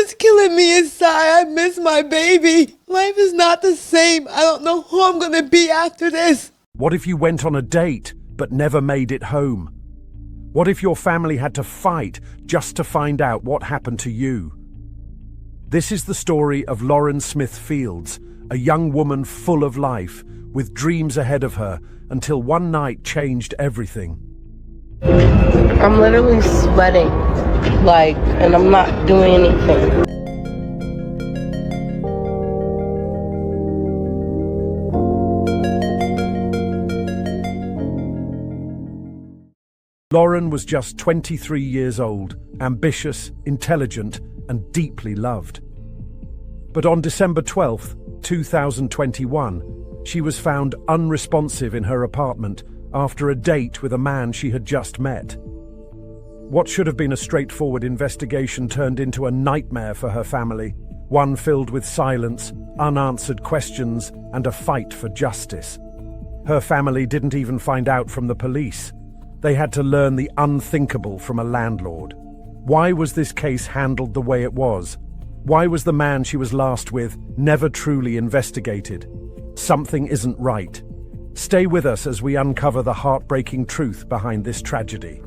It's killing me inside. I miss my baby. Life is not the same. I don't know who I'm gonna be after this. What if you went on a date but never made it home? What if your family had to fight just to find out what happened to you? This is the story of Lauren Smith Fields, a young woman full of life, with dreams ahead of her, until one night changed everything. I'm literally sweating, and I'm not doing anything. Lauren was just 23 years old, ambitious, intelligent, and deeply loved. But on December 12, 2021, she was found unresponsive in her apartment after a date with a man she had just met. What should have been a straightforward investigation turned into a nightmare for her family, one filled with silence, unanswered questions, and a fight for justice. Her family didn't even find out from the police. They had to learn the unthinkable from a landlord. Why was this case handled the way it was? Why was the man she was last with never truly investigated? Something isn't right. Stay with us as we uncover the heartbreaking truth behind this tragedy.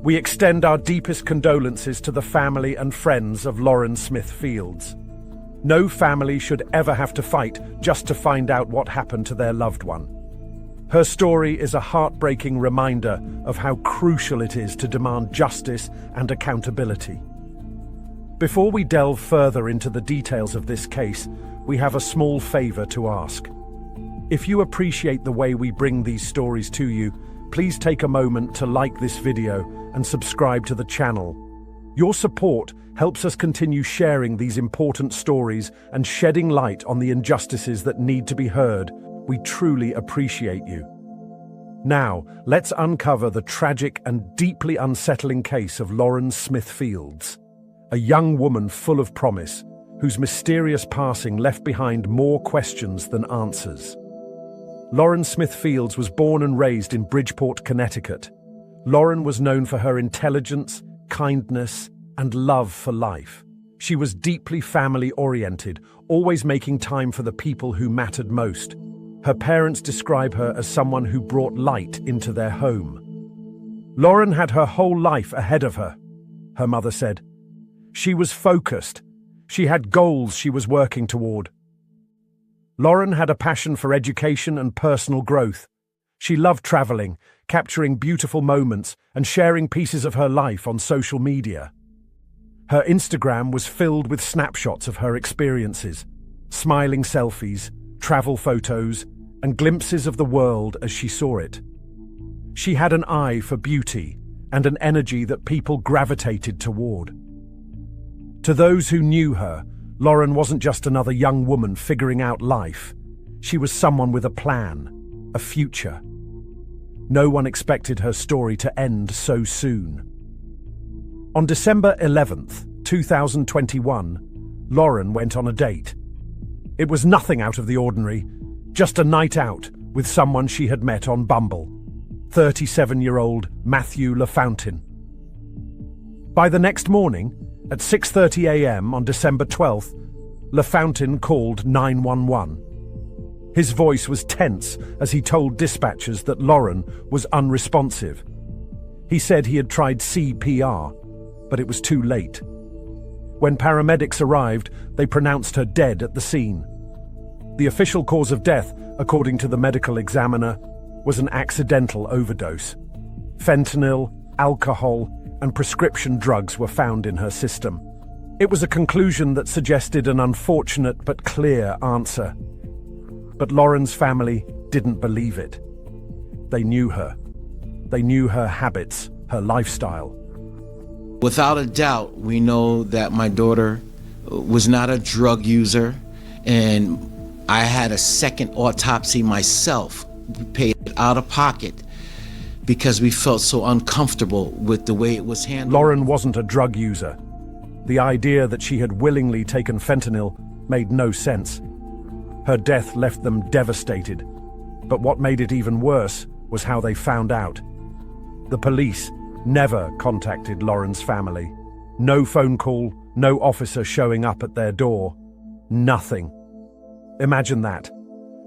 We extend our deepest condolences to the family and friends of Lauren Smith Fields. No family should ever have to fight just to find out what happened to their loved one. Her story is a heartbreaking reminder of how crucial it is to demand justice and accountability. Before we delve further into the details of this case, we have a small favor to ask. If you appreciate the way we bring these stories to you, please take a moment to like this video and subscribe to the channel. Your support helps us continue sharing these important stories and shedding light on the injustices that need to be heard. We truly appreciate you. Now, let's uncover the tragic and deeply unsettling case of Lauren Smith Fields, a young woman full of promise, whose mysterious passing left behind more questions than answers. Lauren Smith Fields was born and raised in Bridgeport, Connecticut. Lauren was known for her intelligence, kindness, and love for life. She was deeply family-oriented, always making time for the people who mattered most. Her parents describe her as someone who brought light into their home. Lauren had her whole life ahead of her, her mother said. She was focused. She had goals she was working toward. Lauren had a passion for education and personal growth. She loved traveling, capturing beautiful moments, and sharing pieces of her life on social media. Her Instagram was filled with snapshots of her experiences, smiling selfies, travel photos, and glimpses of the world as she saw it. She had an eye for beauty and an energy that people gravitated toward. To those who knew her, Lauren wasn't just another young woman figuring out life. She was someone with a plan, a future. No one expected her story to end so soon. On December 11th, 2021, Lauren went on a date. It was nothing out of the ordinary, just a night out with someone she had met on Bumble, 37-year-old Matthew LaFountain. By the next morning, at 6:30 a.m. on December 12th, LaFountain called 911. His voice was tense as he told dispatchers that Lauren was unresponsive. He said he had tried CPR, but it was too late. When paramedics arrived, they pronounced her dead at the scene. The official cause of death, according to the medical examiner, was an accidental overdose. Fentanyl, alcohol, and prescription drugs were found in her system. It was a conclusion that suggested an unfortunate but clear answer. But Lauren's family didn't believe it. They knew her. They knew her habits, her lifestyle. Without a doubt, we know that my daughter was not a drug user, and I had a second autopsy myself, paid out of pocket, because we felt so uncomfortable with the way it was handled. Lauren wasn't a drug user. The idea that she had willingly taken fentanyl made no sense. Her death left them devastated. But what made it even worse was how they found out. The police never contacted Lauren's family. No phone call, no officer showing up at their door. Nothing. Imagine that.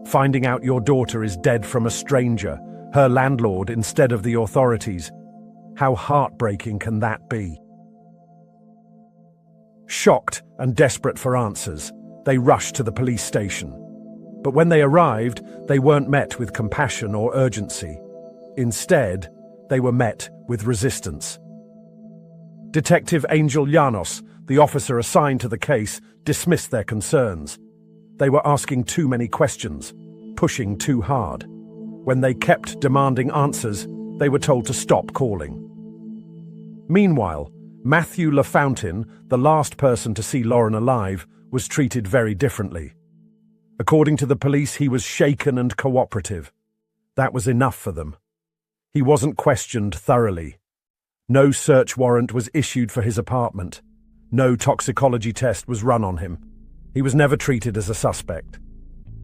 Finding out your daughter is dead from a stranger, her landlord instead of the authorities. How heartbreaking can that be? Shocked and desperate for answers, they rushed to the police station. But when they arrived, they weren't met with compassion or urgency. Instead, they were met with resistance. Detective Angel Llanos, the officer assigned to the case, dismissed their concerns. They were asking too many questions, pushing too hard. When they kept demanding answers, they were told to stop calling. Meanwhile, Matthew LaFountain, the last person to see Lauren alive, was treated very differently. According to the police, he was shaken and cooperative. That was enough for them. He wasn't questioned thoroughly. No search warrant was issued for his apartment. No toxicology test was run on him. He was never treated as a suspect.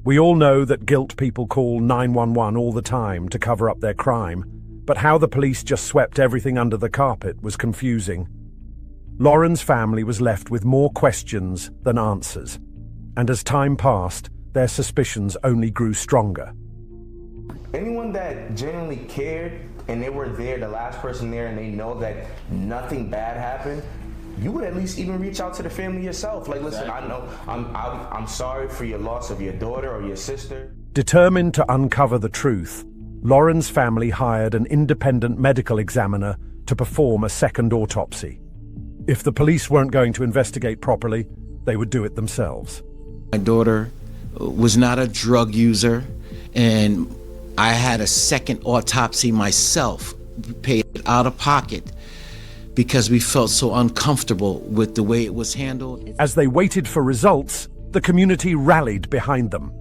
We all know that guilt people call 911 all the time to cover up their crime, but how the police just swept everything under the carpet was confusing. Lauren's family was left with more questions than answers, and as time passed, their suspicions only grew stronger. Anyone that genuinely cared and they were there, the last person there, and they know that nothing bad happened, you would at least even reach out to the family yourself. Like, listen, I know I'm sorry for your loss of your daughter or your sister. Determined to uncover the truth, Lauren's family hired an independent medical examiner to perform a second autopsy. If the police weren't going to investigate properly, they would do it themselves. My daughter was not a drug user, and I had a second autopsy myself, paid out of pocket, because we felt so uncomfortable with the way it was handled. As they waited for results, the community rallied behind them.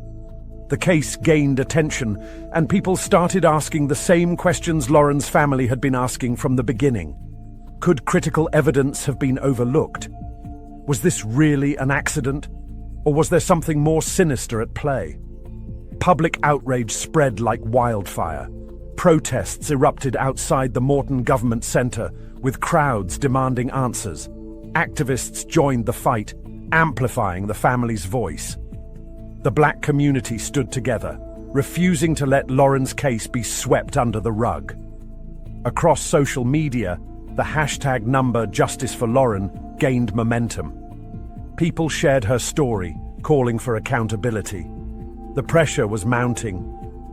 The case gained attention, and people started asking the same questions Lauren's family had been asking from the beginning. Could critical evidence have been overlooked? Was this really an accident? Or was there something more sinister at play? Public outrage spread like wildfire. Protests erupted outside the Morton Government Centre, with crowds demanding answers. Activists joined the fight, amplifying the family's voice. The black community stood together, refusing to let Lauren's case be swept under the rug. Across social media, the hashtag number Justice for Lauren gained momentum. People shared her story, calling for accountability. The pressure was mounting.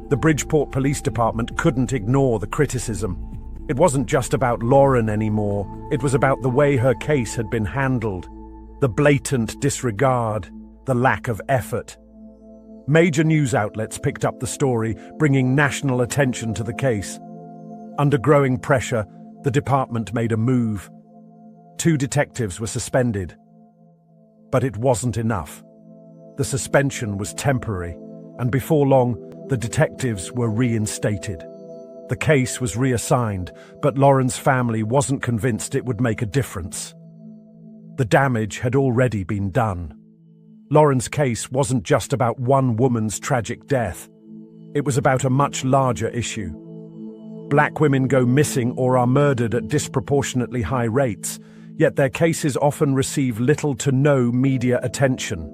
The Bridgeport Police Department couldn't ignore the criticism. It wasn't just about Lauren anymore. It was about the way her case had been handled. The blatant disregard, the lack of effort. Major news outlets picked up the story, bringing national attention to the case. Under growing pressure, the department made a move. 2 detectives were suspended. But it wasn't enough. The suspension was temporary, and before long, the detectives were reinstated. The case was reassigned, but Lauren's family wasn't convinced it would make a difference. The damage had already been done. Lauren's case wasn't just about one woman's tragic death. It was about a much larger issue. Black women go missing or are murdered at disproportionately high rates, yet their cases often receive little to no media attention.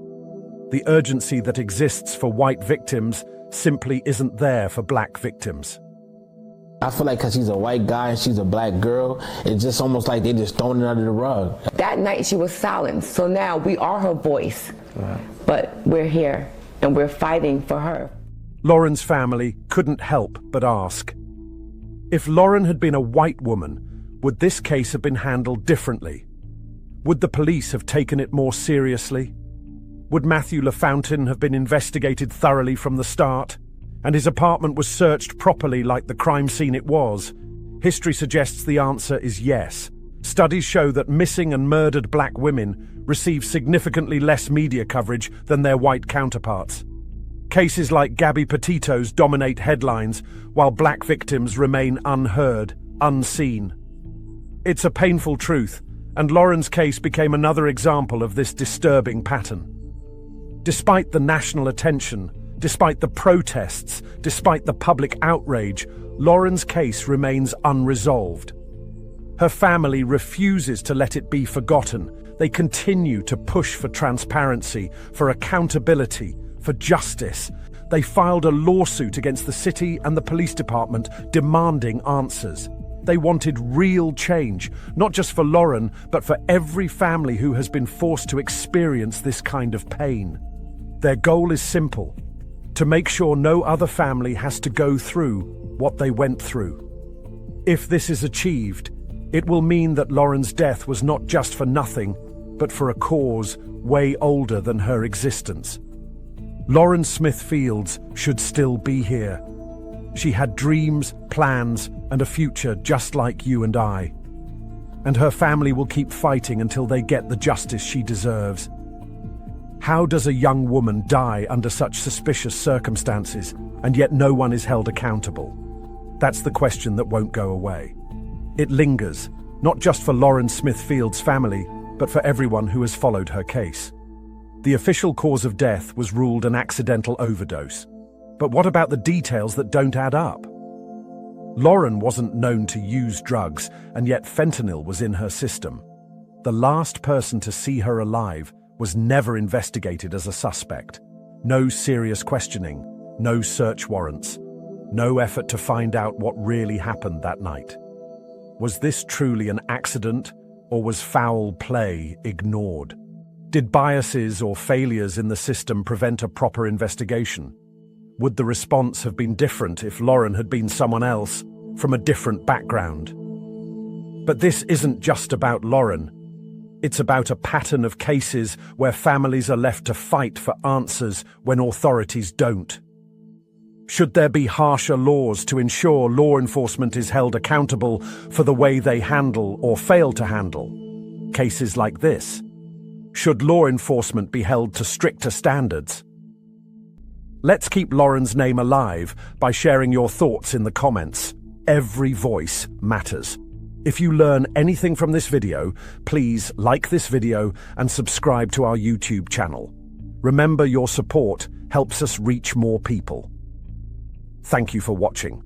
The urgency that exists for white victims simply isn't there for black victims. I feel like because he's a white guy and she's a black girl, it's just almost like they just thrown it under the rug. That night she was silenced, so now we are her voice. Right. But we're here and we're fighting for her. Lauren's family couldn't help but ask, if Lauren had been a white woman, would this case have been handled differently? Would the police have taken it more seriously? Would Matthew LaFountain have been investigated thoroughly from the start? And his apartment was searched properly like the crime scene it was? History suggests the answer is yes. Studies show that missing and murdered black women receive significantly less media coverage than their white counterparts. Cases like Gabby Petito's dominate headlines, while black victims remain unheard, unseen. It's a painful truth, and Lauren's case became another example of this disturbing pattern. Despite the national attention, despite the protests, despite the public outrage, Lauren's case remains unresolved. Her family refuses to let it be forgotten. They continue to push for transparency, for accountability, for justice. They filed a lawsuit against the city and the police department demanding answers. They wanted real change, not just for Lauren, but for every family who has been forced to experience this kind of pain. Their goal is simple: to make sure no other family has to go through what they went through. If this is achieved, it will mean that Lauren's death was not just for nothing, but for a cause way older than her existence. Lauren Smith Fields should still be here. She had dreams, plans, and a future just like you and I. And her family will keep fighting until they get the justice she deserves. How does a young woman die under such suspicious circumstances, and yet no one is held accountable? That's the question that won't go away. It lingers, not just for Lauren Smith Fields' family, but for everyone who has followed her case. The official cause of death was ruled an accidental overdose. But what about the details that don't add up? Lauren wasn't known to use drugs, and yet fentanyl was in her system. The last person to see her alive was never investigated as a suspect. No serious questioning, no search warrants, no effort to find out what really happened that night. Was this truly an accident, or was foul play ignored? Did biases or failures in the system prevent a proper investigation? Would the response have been different if Lauren had been someone else, from a different background? But this isn't just about Lauren. It's about a pattern of cases where families are left to fight for answers when authorities don't. Should there be harsher laws to ensure law enforcement is held accountable for the way they handle or fail to handle cases like this? Should law enforcement be held to stricter standards? Let's keep Lauren's name alive by sharing your thoughts in the comments. Every voice matters. If you learn anything from this video, please like this video and subscribe to our YouTube channel. Remember, your support helps us reach more people. Thank you for watching.